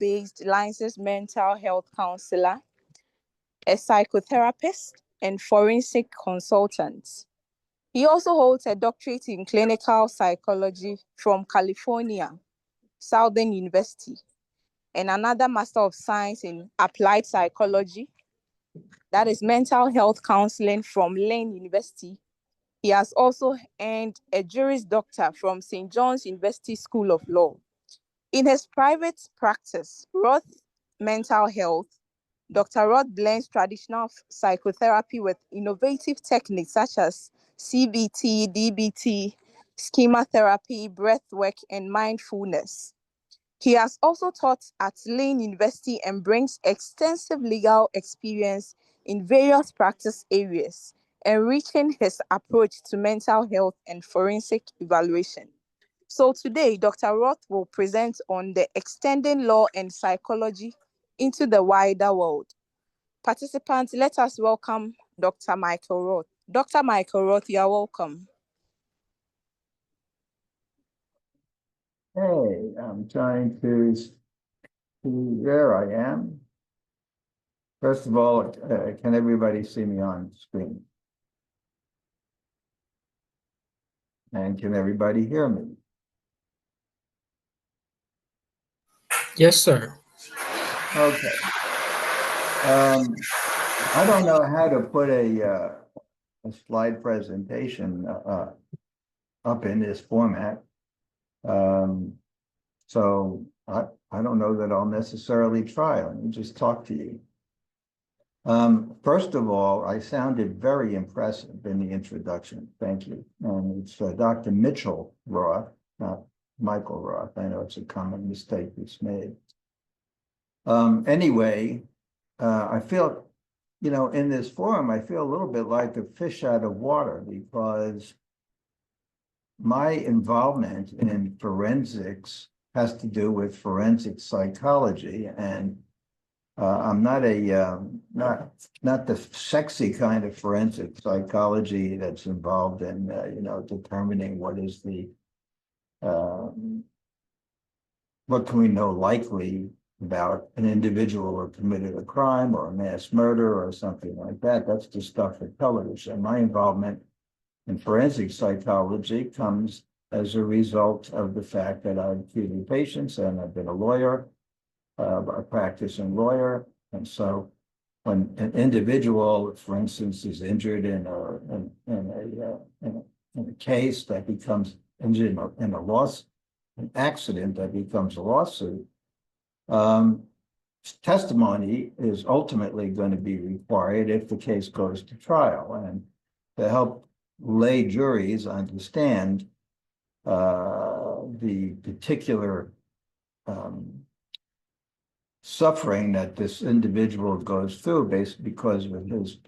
based licensed mental health counselor, a psychotherapist, and forensic consultant. He also holds a doctorate in clinical psychology from California Southern University and another Master of Science in Applied Psychology, that is mental health counseling from Lane University. He has also earned a Juris Doctor from St. John's University School of Law. In his private practice, Roth Mental Health, Dr. Roth blends traditional psychotherapy with innovative techniques such as CBT, DBT, schema therapy, breath work, and mindfulness. He has also taught at Lane University and brings extensive legal experience in various practice areas, enriching his approach to mental health and forensic evaluation. So today, Dr. Roth will present on the extending law and psychology into the wider world. Participants, let us welcome Dr. Michael Roth. Dr. Michael Roth, you are welcome. Hey, I'm trying to see where I am. First of all, can everybody see me on screen? And can everybody hear me? Yes, sir. Okay. I don't know how to put a slide presentation up in this format. So I don't know that I'll necessarily try. Let me just talk to you. First of all, I sounded very impressive in the introduction. Thank you. It's Dr. Mitchell Roth, not Michael Roth. I know it's a common mistake that's made. Anyway, I feel, in this forum, I feel a little bit like a fish out of water because my involvement in forensics has to do with forensic psychology, and I'm not not the sexy kind of forensic psychology that's involved in determining what is the what can we know likely about an individual who committed a crime or a mass murder or something like that. That's the stuff for television. My involvement in forensic psychology comes as a result of the fact that I've treated patients and I've been a lawyer, a practicing lawyer. And so when an individual, for instance, is injured in a case that becomes injured in a loss, an accident that becomes a lawsuit, testimony is ultimately going to be required if the case goes to trial. And to help lay juries understand the particular suffering that this individual goes through because of his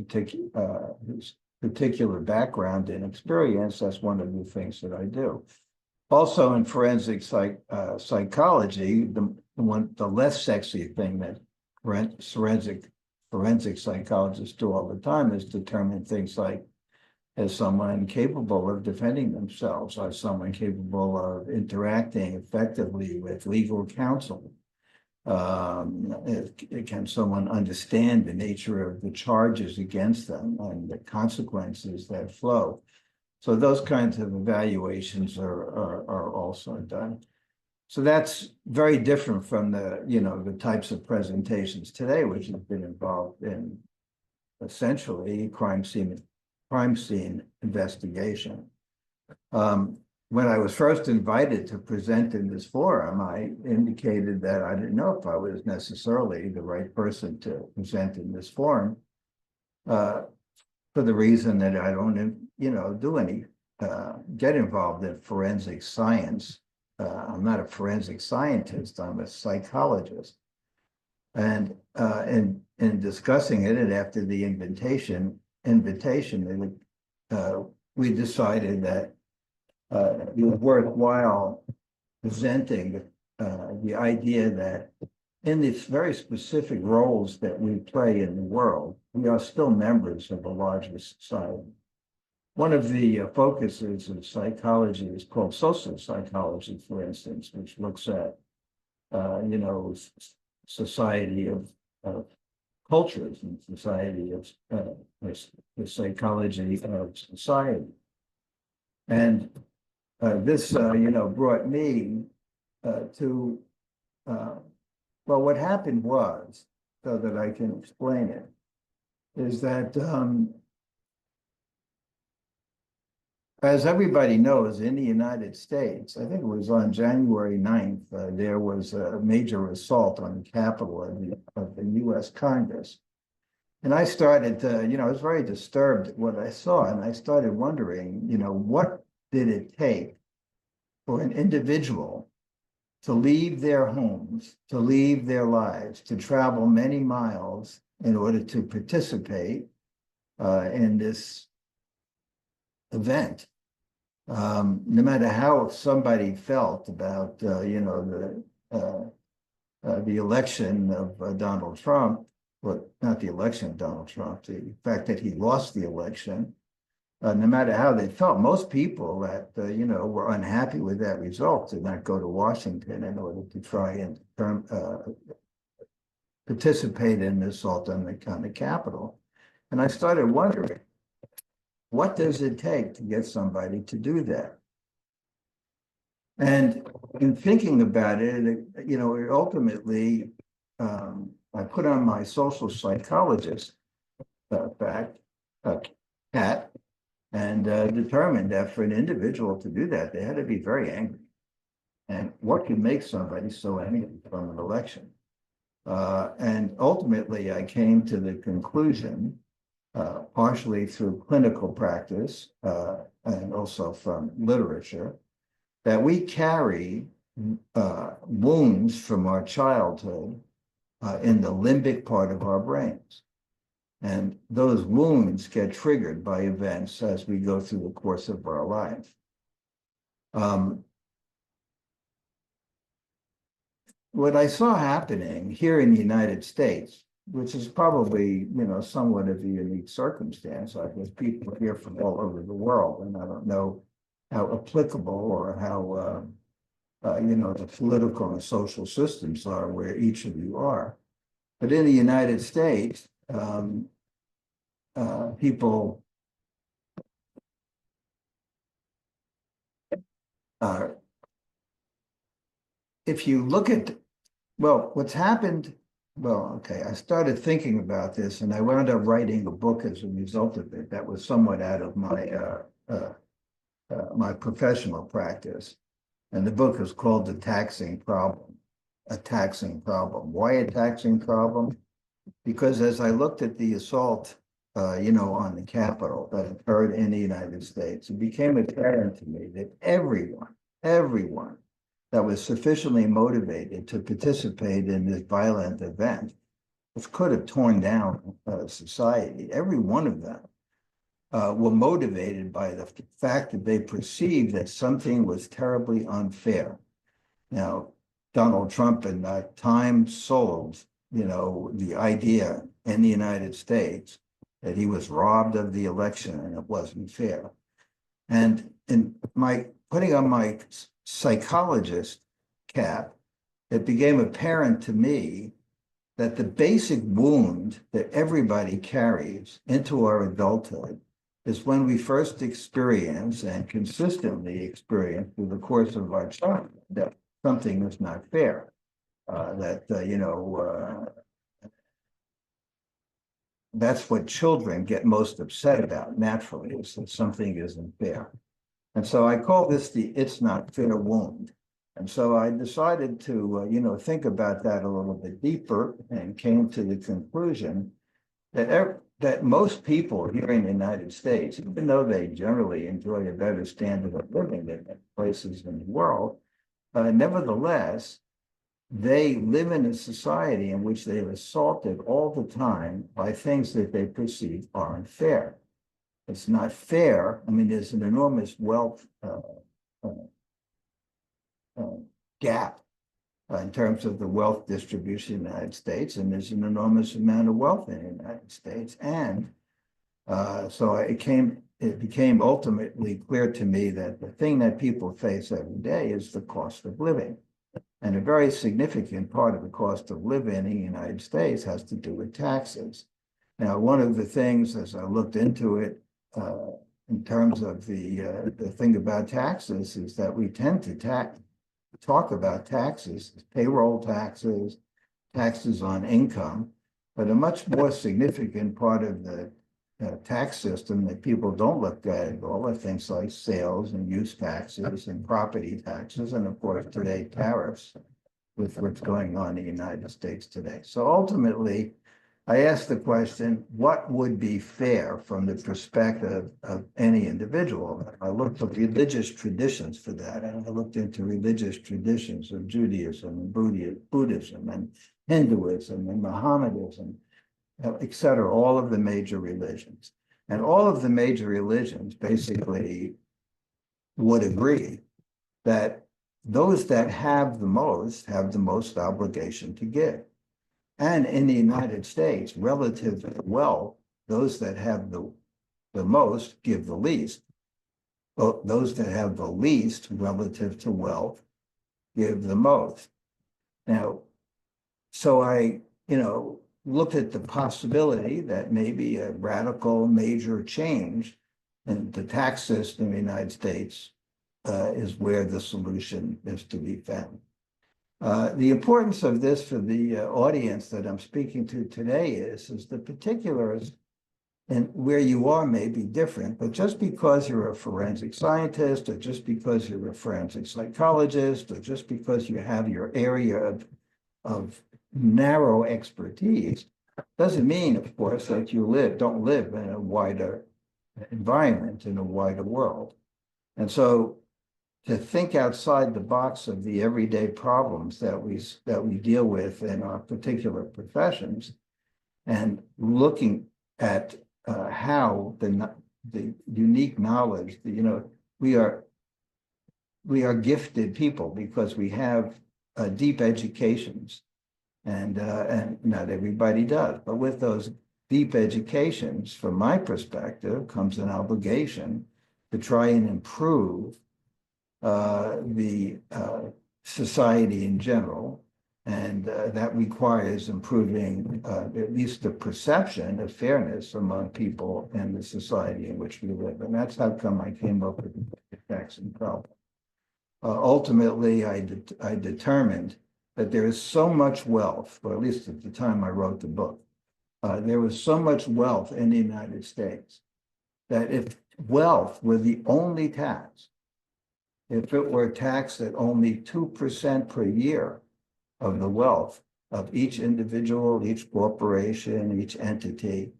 particular background and experience, that's one of the things that I do. Also in forensic psychology, the less sexy thing that forensic psychologists do all the time is determine things like, is someone capable of defending themselves? Is someone capable of interacting effectively with legal counsel? Can someone understand the nature of the charges against them and the consequences that flow? So those kinds of evaluations are also done. So that's very different from the types of presentations today, which have been involved in essentially crime scene investigation. When I was first invited to present in this forum, I indicated that I didn't know if I was necessarily the right person to present in this forum, for the reason that I don't, get involved in forensic science. I'm not a forensic scientist, I'm a psychologist. And in discussing it, and after the invitation, we decided that it was worthwhile presenting the idea that in these very specific roles that we play in the world, we are still members of a larger society. One of the focuses of psychology is called social psychology, for instance, which looks at, society of cultures and society of the psychology of society. And this, brought me to, well, what happened was, so that I can explain it, is that as everybody knows, in the United States, I think it was on January 9th, there was a major assault on the Capitol of the US Congress. And I started to, I was very disturbed at what I saw, and I started wondering, what did it take for an individual to leave their homes, to leave their lives, to travel many miles in order to participate in this event? No matter how somebody felt about, the election of Donald Trump, well, not the election of Donald Trump, the fact that he lost the election, no matter how they felt, most people that, were unhappy with that result did not go to Washington in order to try and participate in the assault on the Capitol. And I started wondering, what does it take to get somebody to do that? And in thinking about it, ultimately, I put on my social psychologist hat, and determined that for an individual to do that, they had to be very angry. And what can make somebody so angry from an election? And ultimately, I came to the conclusion, partially through clinical practice and also from literature, that we carry wounds from our childhood in the limbic part of our brains. And those wounds get triggered by events as we go through the course of our life. What I saw happening here in the United States, which is probably, somewhat of a unique circumstance, I guess people here from all over the world, and I don't know how applicable or how, the political and social systems are where each of you are. But in the United States, people if you look at, well, what's happened, well, okay, I started thinking about this and I wound up writing a book as a result of it that was somewhat out of my professional practice. And the book is called The Taxing Problem, A Taxing Problem. Why a taxing problem? Because as I looked at the assault, on the Capitol that occurred in the United States, it became apparent to me that everyone that was sufficiently motivated to participate in this violent event, which could have torn down society, every one of them were motivated by the fact that they perceived that something was terribly unfair. Now, Donald Trump in that time sold, the idea in the United States that he was robbed of the election and it wasn't fair. And in my putting on my psychologist cap, it became apparent to me that the basic wound that everybody carries into our adulthood is when we first experience and consistently experience through the course of our childhood that something is not fair, that's what children get most upset about naturally, is that something isn't fair. And so I call this the "it's not fair" wound. And so I decided to, think about that a little bit deeper and came to the conclusion that most people here in the United States, even though they generally enjoy a better standard of living than places in the world, nevertheless, they live in a society in which they are assaulted all the time by things that they perceive aren't fair. It's not fair. I mean, there's an enormous wealth gap in terms of the wealth distribution in the United States, and there's an enormous amount of wealth in the United States. And so it became ultimately clear to me that the thing that people face every day is the cost of living. And a very significant part of the cost of living in the United States has to do with taxes. Now, one of the things, as I looked into it, in terms of the thing about taxes, is that we tend to talk about taxes, payroll taxes, taxes on income, but a much more significant part of the tax system that people don't look at all are things like sales and use taxes and property taxes, and of course today tariffs with what's going on in the United States today. So ultimately, I asked the question, what would be fair from the perspective of any individual? I looked at religious traditions for that, and I looked into religious traditions of Judaism and Buddhism and Hinduism and Mohammedanism, et cetera, all of the major religions. And all of the major religions basically would agree that those that have the most obligation to give. And in the United States, relative to wealth, those that have the most give the least. But those that have the least relative to wealth give the most. Now, so I, looked at the possibility that maybe a radical major change in the tax system in the United States is where the solution is to be found. The importance of this for the audience that I'm speaking to today is the particulars and where you are may be different, but just because you're a forensic scientist, or just because you're a forensic psychologist, or just because you have your area of narrow expertise, doesn't mean, of course, that you don't live in a wider environment, in a wider world. And so to think outside the box of the everyday problems that we deal with in our particular professions, and looking at how the unique knowledge that we are gifted people because we have deep educations, and not everybody does, but with those deep educations, from my perspective, comes an obligation to try and improve the society in general, and that requires improving at least the perception of fairness among people and the society in which we live. And that's how come I came up with the taxing problem. Ultimately, I determined that there is so much wealth, or at least at the time I wrote the book, there was so much wealth in the United States that if wealth were the only tax, if it were taxed at only 2% per year of the wealth of each individual, each corporation, each entity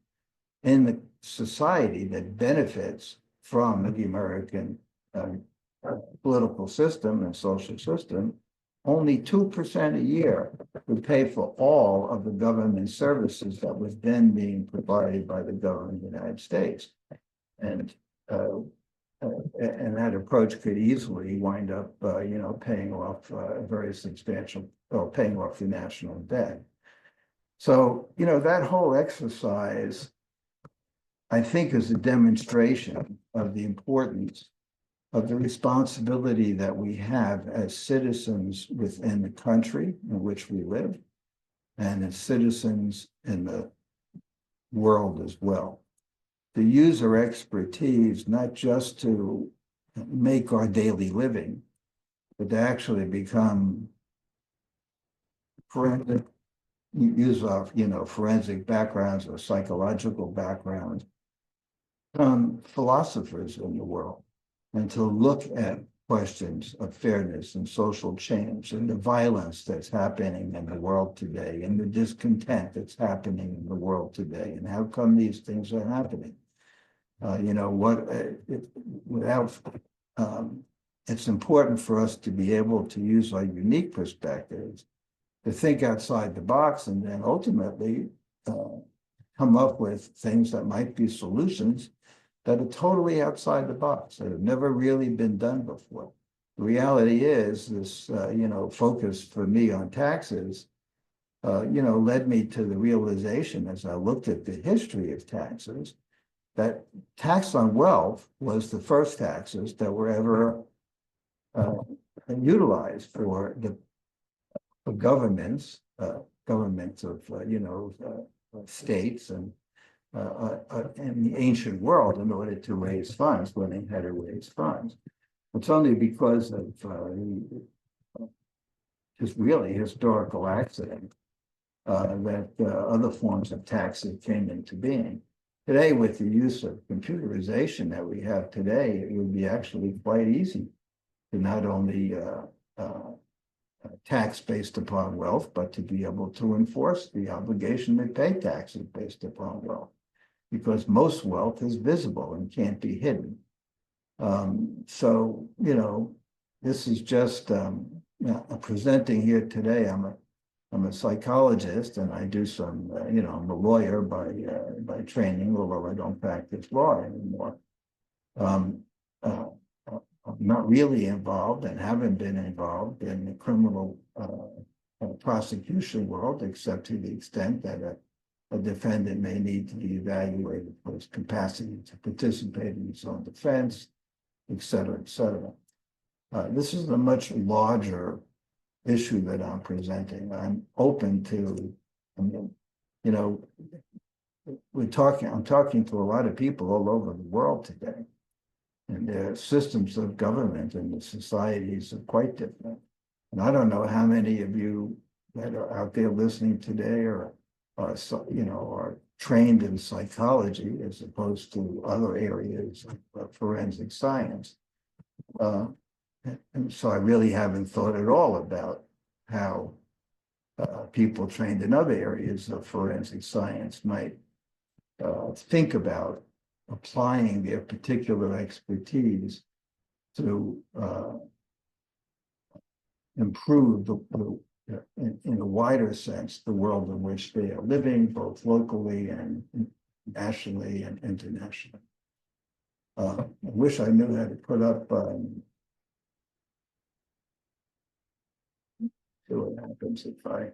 in the society that benefits from the American political system and social system, only 2% a year would pay for all of the government services that was then being provided by the government of the United States. And that approach could easily wind up, paying off very substantial, or paying off the national debt. So, that whole exercise, I think, is a demonstration of the importance of the responsibility that we have as citizens within the country in which we live, and as citizens in the world as well, to use our expertise not just to make our daily living, but to actually become forensic, use our forensic backgrounds or psychological backgrounds, philosophers in the world, and to look at questions of fairness and social change and the violence that's happening in the world today and the discontent that's happening in the world today, and how come these things are happening. It's important for us to be able to use our unique perspectives to think outside the box, and then ultimately come up with things that might be solutions that are totally outside the box, that have never really been done before. The reality is this, focus for me on taxes, led me to the realization, as I looked at the history of taxes, that tax on wealth was the first taxes that were ever utilized for the governments, governments of, states and in the ancient world in order to raise funds when they had to raise funds. It's only because of just really historical accident that other forms of taxing came into being. Today, with the use of computerization that we have today, it would be actually quite easy to not only tax based upon wealth, but to be able to enforce the obligation to pay taxes based upon wealth, because most wealth is visible and can't be hidden. So, this is just presenting here today. I'm a psychologist, and I do some, I'm a lawyer by training, although I don't practice law anymore. I'm not really involved and haven't been involved in the criminal prosecution world, except to the extent that a defendant may need to be evaluated for his capacity to participate in his own defense, et cetera, et cetera. This is a much larger issue that I'm presenting. I'm open to, I'm talking to a lot of people all over the world today, and their systems of government and the societies are quite different. And I don't know how many of you that are out there listening today are trained in psychology as opposed to other areas of forensic science. And so I really haven't thought at all about how people trained in other areas of forensic science might think about applying their particular expertise to improve in a wider sense the world in which they are living, both locally and nationally and internationally. I wish I knew how to put up see what happens if I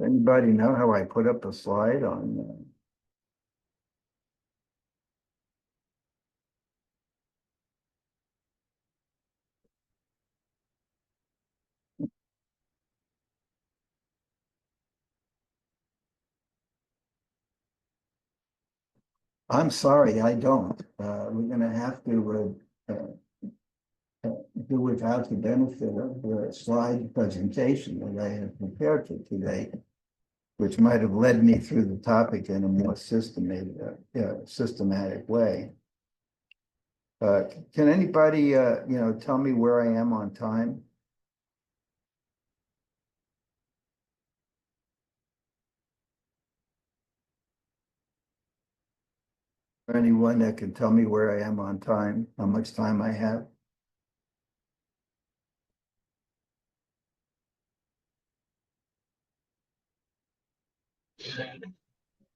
anybody know how I put up a slide on I'm sorry, I don't. We're going to have to do without the benefit of the slide presentation that I have prepared for today, which might have led me through the topic in a more systematic way. Can anybody, tell me where I am on time? Or anyone that can tell me where I am on time, how much time I have?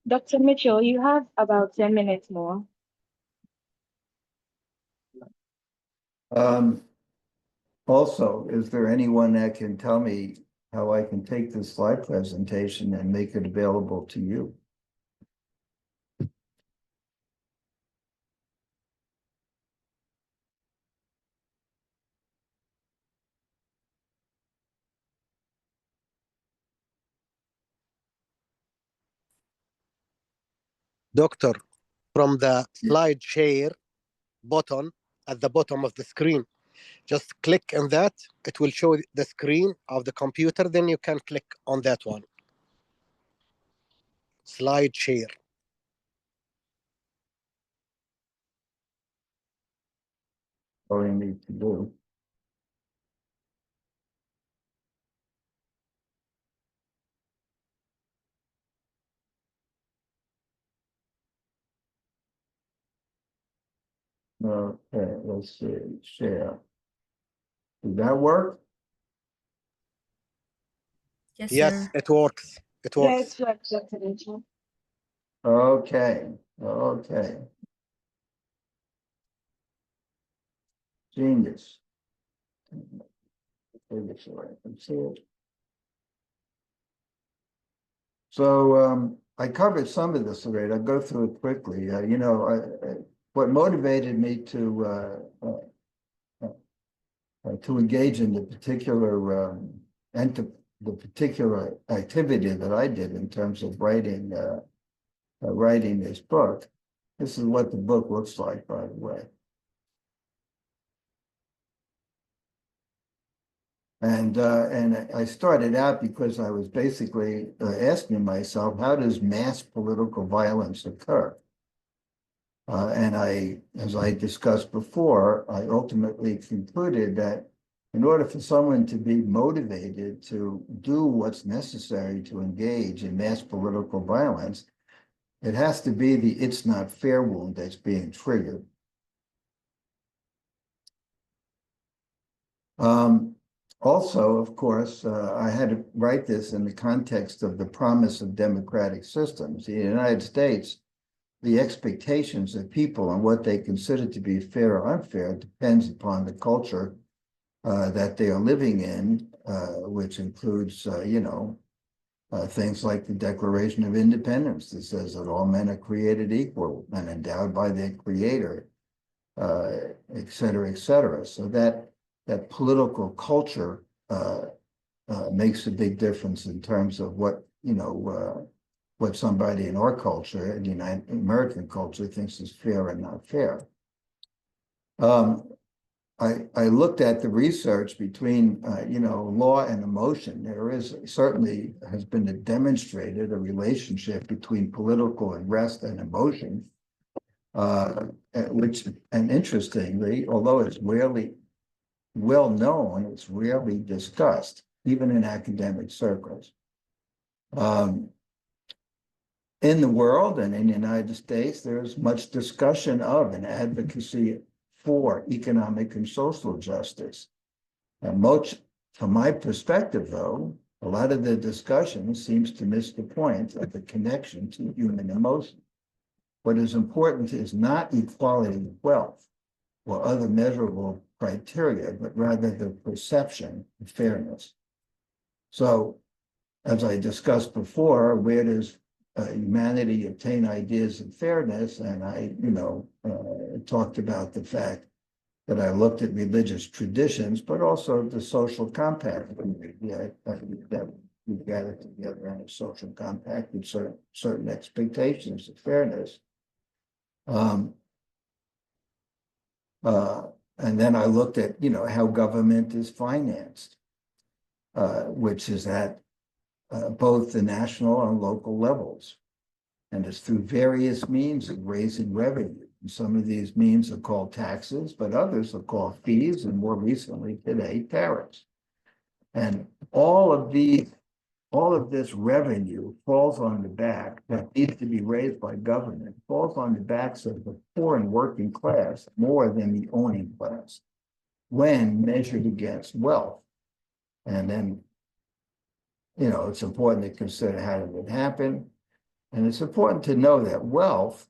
Dr. Mitchell, you have about 10 minutes more. Also, is there anyone that can tell me how I can take this slide presentation and make it available to you? Doctor, from the slide share button at the bottom of the screen, just click on that. It will show the screen of the computer. Then you can click on that one. Slide share. All you need to do. Okay, let's see, share. Does that work? Yes, it works. It Yeah, works. it's like Dr. Mitchell. Okay, okay. Genius. So I covered some of this already. I'll go through it quickly. what motivated me to engage in the particular activity that I did in terms of writing this book. This is what the book looks like, by the way. And I started out because I was basically asking myself, how does mass political violence occur? And as I discussed before, I ultimately concluded that in order for someone to be motivated to do what's necessary to engage in mass political violence, it has to be the "it's not fair" wound that's being triggered. Also, of course, I had to write this in the context of the promise of democratic systems. In the United States, the expectations of people and what they consider to be fair or unfair depends upon the culture that they are living in, which includes, things like the Declaration of Independence that says that all men are created equal and endowed by their creator, et cetera, et cetera. So that political culture makes a big difference in terms of what somebody in our culture, in the American culture, thinks is fair and not fair. I looked at the research between law and emotion. There is certainly has been demonstrated a relationship between political unrest and emotion, which, and interestingly, although it's rarely well known, it's rarely discussed, even in academic circles. In the world and in the United States, there's much discussion of and advocacy for economic and social justice. And from my perspective, though, a lot of the discussion seems to miss the point of the connection to human emotion. What is important is not equality of wealth or other measurable criteria, but rather the perception of fairness. So, as I discussed before, where does humanity obtain ideas of fairness? And I, talked about the fact that I looked at religious traditions, but also the social compact. That we gathered together on a social compact with certain expectations of fairness. And then I looked at, how government is financed, which is at both the national and local levels. And it's through various means of raising revenue. And some of these means are called taxes, but others are called fees, and more recently today, tariffs. And all of this revenue falls on the back that needs to be raised by government, falls on the backs of the poor and working class more than the owning class when measured against wealth. And then, it's important to consider how did it happen. And it's important to know that wealth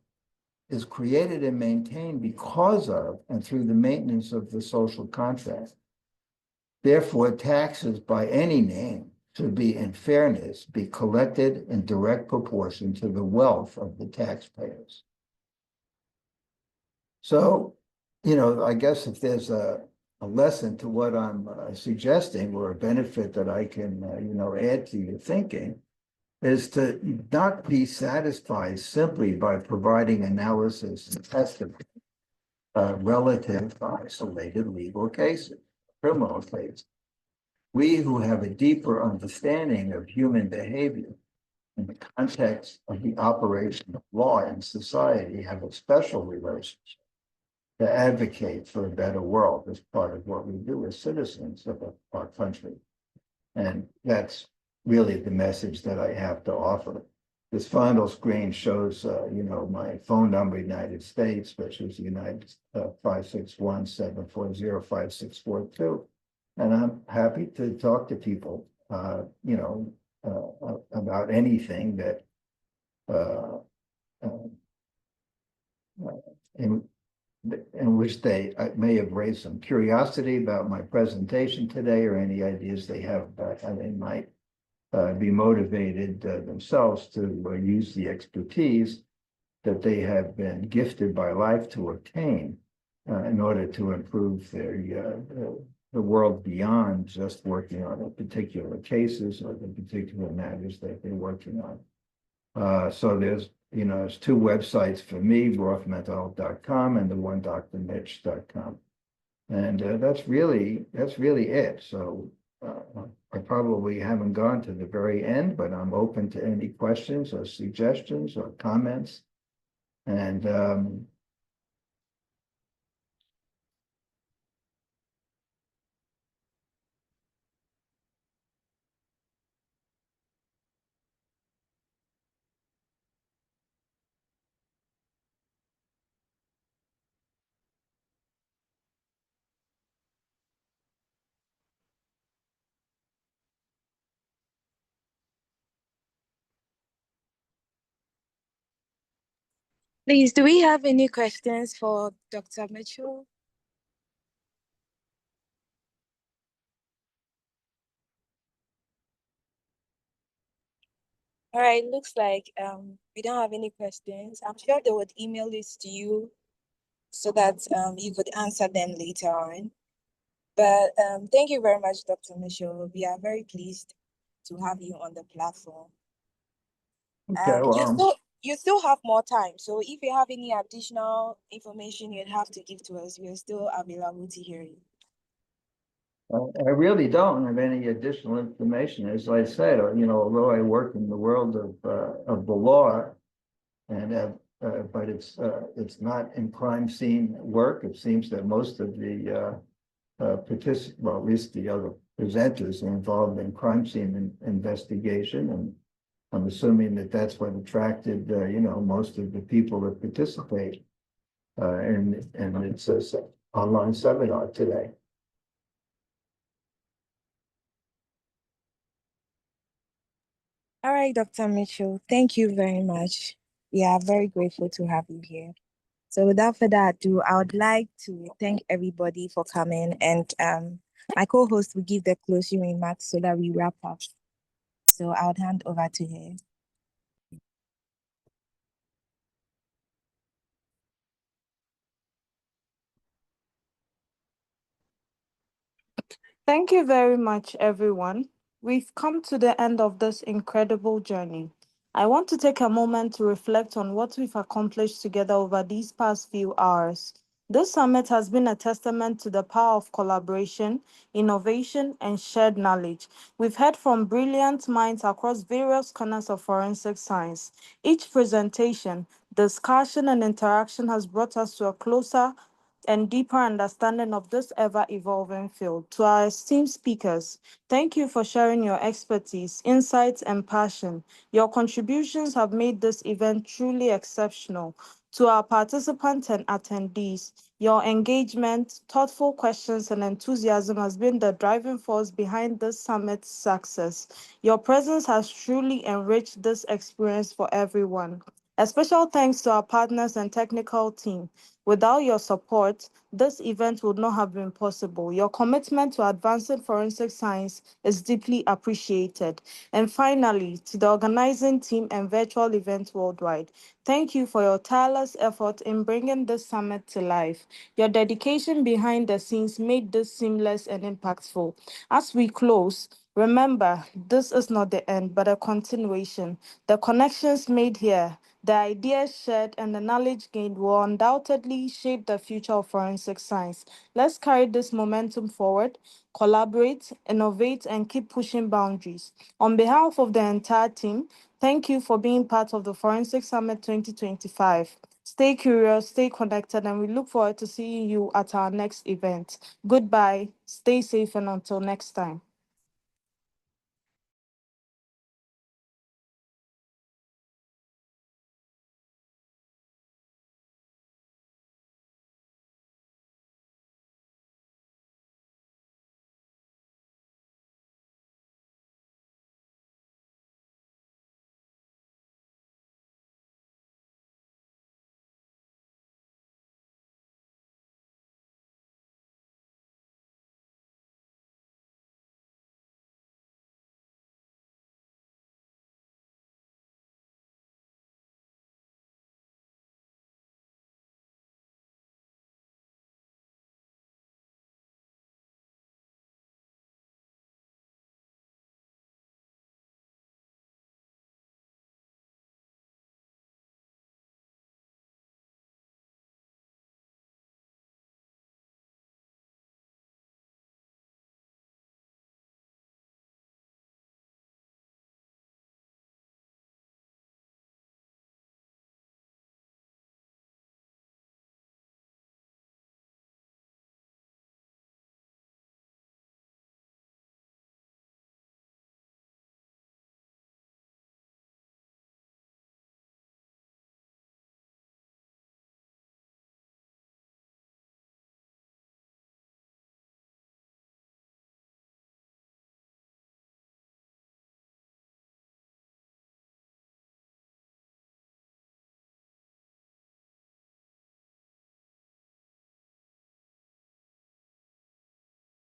is created and maintained because of and through the maintenance of the social contract. Therefore, taxes by any name should be, in fairness, be collected in direct proportion to the wealth of the taxpayers. So, I guess if there's a lesson to what I'm suggesting, or a benefit that I can, add to your thinking, is to not be satisfied simply by providing analysis and testimony relative to isolated legal cases, criminal cases. We who have a deeper understanding of human behavior in the context of the operation of law in society have a special relationship to advocate for a better world as part of what we do as citizens of our country. And that's really the message that I have to offer. This final screen shows, my phone number in the United States, which is United 561-740-5642. And I'm happy to talk to people, about anything that in which they may have raised some curiosity about my presentation today, or any ideas they have about how they might be motivated themselves to use the expertise that they have been gifted by life to obtain in order to improve the world beyond just working on the particular cases or the particular matters that they're working on. So there's two websites for me, rothmentalhealth.com and the one drmitch.com. And that's really it. So I probably haven't gone to the very end, but I'm open to any questions or suggestions or comments. And Please, do we have any questions for Dr. Mitchell? All right, looks like we don't have any questions. I'm sure they would email this to you so that you could answer them later on. But thank you very much, Dr. Mitchell. We are very pleased to have you on the platform. okay, well, You still have more time. So if you have any additional information you'd have to give to us, we are still available to hear you. I really don't have any additional information. As I said, although I work in the world of the law, and but it's not in crime scene work. It seems that most of the well, at least the other presenters are involved in crime scene investigation, and I'm assuming that that's what attracted most of the people that participate in its online seminar today. All right, Dr. Mitchell, thank you very much. We are very grateful to have you here. So without further ado, I would like to thank everybody for coming, and my co-host will give the closing remarks so that we wrap up. So I would hand over to her. Thank you very much, everyone. We've come to the end of this incredible journey. I want to take a moment to reflect on what we've accomplished together over these past few hours. This summit has been a testament to the power of collaboration, innovation, and shared knowledge. We've heard from brilliant minds across various corners of forensic science. Each presentation, discussion, and interaction has brought us to a closer and deeper understanding of this ever evolving field. To our esteemed speakers, thank you for sharing your expertise, insights, and passion. Your contributions have made this event truly exceptional. To our participants and attendees, your engagement, thoughtful questions, and enthusiasm has been the driving force behind this summit's success. Your presence has truly enriched this experience for everyone. A special thanks to our partners and technical team. Without your support, this event would not have been possible. Your commitment to advancing forensic science is deeply appreciated. And finally, to the organizing team and virtual events worldwide, thank you for your tireless effort in bringing this summit to life. Your dedication behind the scenes made this seamless and impactful. As we close, remember, this is not the end, but a continuation. The connections made here, the ideas shared, and the knowledge gained will undoubtedly shape the future of forensic science. Let's carry this momentum forward, collaborate, innovate, and keep pushing boundaries. On behalf of the entire team, thank you for being part of the Forensic Summit 2025. Stay curious, stay connected, and we look forward to seeing you at our next event. Goodbye, stay safe, and until next time.